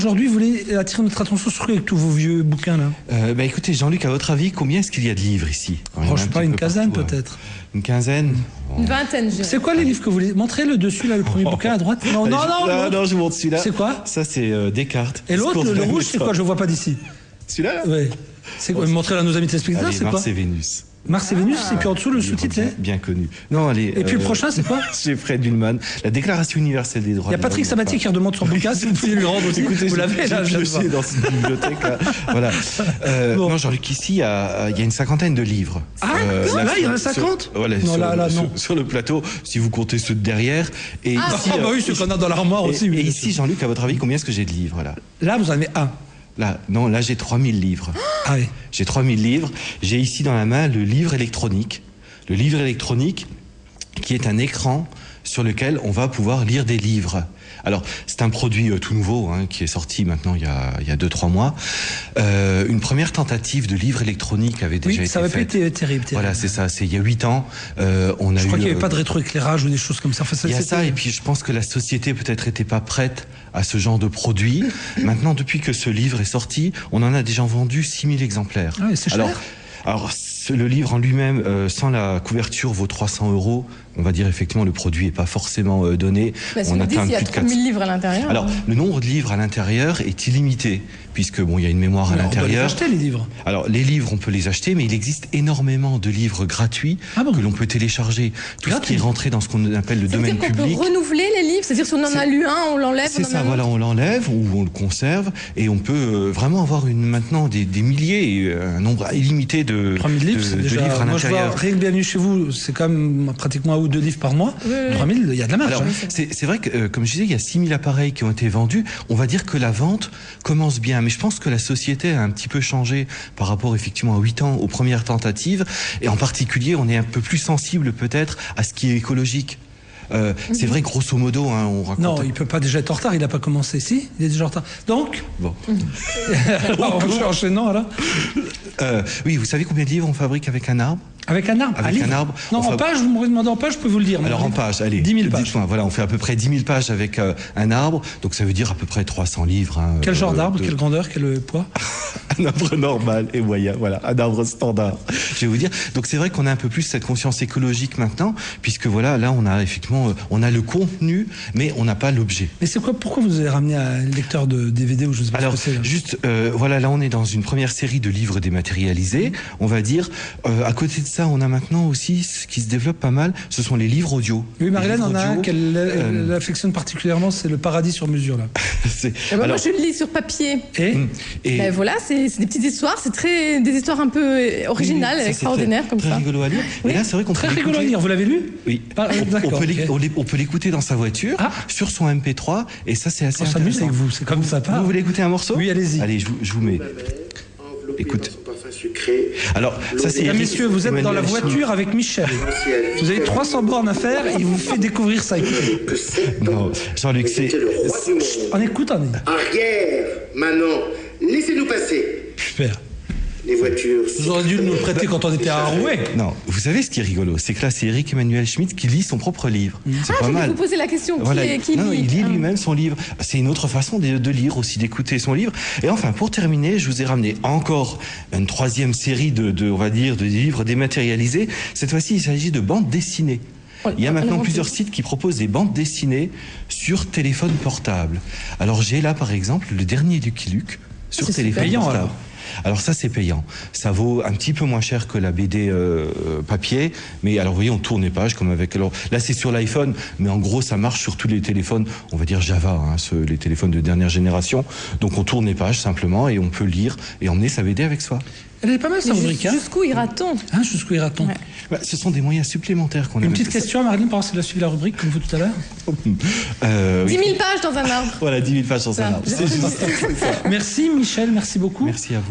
aujourd'hui vous voulez attirer notre attention sur avec tous vos vieux bouquins là? Écoutez, Jean-Luc, à votre avis, combien est-ce qu'il y a de livres ici? Je sais pas, une quinzaine peut-être. Une quinzaine? Une vingtaine, je dirais. C'est quoi les livres que vous voulez? Montrez le dessus là, le premier bouquin à droite. Non, je vous montre celui-là. C'est quoi? Ça, c'est Descartes. Et l'autre, le rouge, c'est quoi? Je vois pas d'ici. Celui-là là? Oui. C'est quoi? Montrez à nos amis téléspectateurs, c'est quoi? Mars et Vénus. Mars et Vénus, et puis en dessous, le sous-titre, c'est bien connu. Non, allez. Et puis le prochain, c'est quoi? C'est Fred Ullmann, la Déclaration universelle des droits de l'homme. Il y a Patrick Sabatier qui redemande son bouquin, si vous pouvez lui rendre aussi. Écoutez, vous l'avez là, je sais, dans cette bibliothèque là. Voilà. Non, Jean-Luc, ici, il y a une cinquantaine de livres. Ah, là, il y en a 50? Voilà, non. Sur le plateau, si vous comptez ceux de derrière. Et ici, bah oui, ceux qu'on a dans l'armoire aussi. Et ici, Jean-Luc, à votre avis, combien est-ce que j'ai de livres là? Là, vous en avez un. Là, j'ai 3000 livres. Ah oui. J'ai 3000 livres. J'ai ici dans la main le livre électronique. Le livre électronique qui est un écran sur lequel on va pouvoir lire des livres. Alors, c'est un produit tout nouveau qui est sorti maintenant il y a 2-3 mois. Une première tentative de livre électronique avait déjà été faite. Ça avait pas été terrible. Voilà, c'est ça. C'est il y a 8 ans. Je crois qu'il n'y avait pas de rétroéclairage ou des choses comme ça. Enfin, il y a ça, et puis je pense que la société peut-être n'était pas prête à ce genre de produit. Maintenant, depuis que ce livre est sorti, on en a déjà vendu 6000 exemplaires. Ah, c'est cher. Alors, le livre en lui-même, sans la couverture, vaut 300 €. On va dire effectivement le produit n'est pas forcément donné. On atteint plus de 3000 livres à l'intérieur. Alors, le nombre de livres à l'intérieur est illimité, puisque il y a une mémoire à l'intérieur. On peut les acheter, les livres. Alors, les livres, on peut les acheter, mais il existe énormément de livres gratuits que l'on peut télécharger. Tout ce qui est rentré dans ce qu'on appelle le domaine public. C'est-à-dire qu'on peut renouveler les livres. C'est-à-dire si on en a lu un, on l'enlève. C'est ça, voilà, on l'enlève ou on le conserve, et on peut vraiment avoir maintenant des milliers, un nombre illimité de 3000 livres, c'est déjà... livres à Moi, l'intérieur. je vois rien que Bienvenue chez vous, c'est quand même pratiquement 1 ou 2 livres par mois. 3000, il y a de la marge. Alors, c'est vrai que, comme je disais, il y a 6000 appareils qui ont été vendus. On va dire que la vente commence bien, mais je pense que la société a un petit peu changé par rapport effectivement à 8 ans aux premières tentatives, et en particulier, on est un peu plus sensible peut-être à ce qui est écologique. C'est vrai, grosso modo, on raconte... Non, il peut pas déjà être en retard, il n'a pas commencé. Si, il est déjà en retard. Donc bon. Alors, je suis enchaînant, alors. Oui, vous savez combien de livres on fabrique avec un arbre? Avec un arbre? Avec un arbre. Non, en page, vous m'aurez demandé en page, je peux vous le dire. Alors en page, allez. 10 000 pages. Voilà, on fait à peu près 10 000 pages avec un arbre, donc ça veut dire à peu près 300 livres. Quel genre d'arbre? Quelle grandeur? Quel poids? Un arbre normal et moyen, voilà, un arbre standard. Je vais vous dire. Donc c'est vrai qu'on a un peu plus cette conscience écologique maintenant, puisque voilà, là on a effectivement, on a le contenu, mais on n'a pas l'objet. Mais c'est quoi? Pourquoi vous avez ramené un lecteur de DVD ou je sais pas ce que c'est? Juste, voilà, là on est dans une première série de livres dématérialisés, on va dire. À côté de ça, on a maintenant aussi ce qui se développe pas mal, ce sont les livres audio. Oui, Marilyn en a un qu'elle affectionne particulièrement, c'est Le Paradis sur mesure là. Moi je le lis sur papier. Et ben voilà, c'est des petites histoires, c'est des histoires un peu originales, extraordinaires comme ça. Très rigolo à lire. Oui. Et là, c'est vrai qu'on très rigolo à lire. Vous l'avez lu? Oui. On peut l'écouter dans sa voiture, sur son MP3, et ça c'est assez intéressant. On s'amuse avec vous, c'est comme ça. Vous voulez écouter un morceau? Oui, allez-y. Allez, je vous mets. Écoute. Alors, ça c'est. Mesdames, messieurs, vous êtes dans la voiture avec Michel. Vous avez 300 bornes à faire et il vous fait découvrir ça. Non, Jean-Luc, c'est. On écoute, on est. Arrière, maintenant, laissez-nous passer. Super. Les voitures. Vous auriez dû nous le prêter quand on était à Rouet. Non, vous savez ce qui est rigolo, c'est que là, c'est Eric Emmanuel Schmitt qui lit son propre livre. C'est pas mal. Je vais vous poser la question. Voilà. Qui non, lit il lit lui-même son livre. C'est une autre façon de lire aussi, d'écouter son livre. Et enfin, pour terminer, je vous ai ramené encore une troisième série on va dire, de livres dématérialisés. Cette fois-ci, il s'agit de bandes dessinées. Il y a maintenant plusieurs sites qui proposent des bandes dessinées sur téléphone portable. Alors j'ai là, par exemple, le dernier Lucky Luke sur téléphone portable. Alors ça c'est payant, ça vaut un petit peu moins cher que la BD papier, mais alors vous voyez on tourne les pages comme avec, alors là c'est sur l'iPhone, mais en gros ça marche sur tous les téléphones, on va dire Java, les téléphones de dernière génération, donc on tourne les pages simplement et on peut lire et emmener sa BD avec soi. Elle est pas mal sa rubrique. Jusqu'où ira-t-on? Jusqu'où ira-t-on? Ouais. Ce sont des moyens supplémentaires qu'on a. Une petite question à Marilyn, pendant qu'elle a suivi la rubrique, comme vous tout à l'heure. 10 000 pages dans un arbre. Voilà, 10 000 pages dans un arbre. C'est juste. Merci Michel, merci beaucoup. Merci à vous.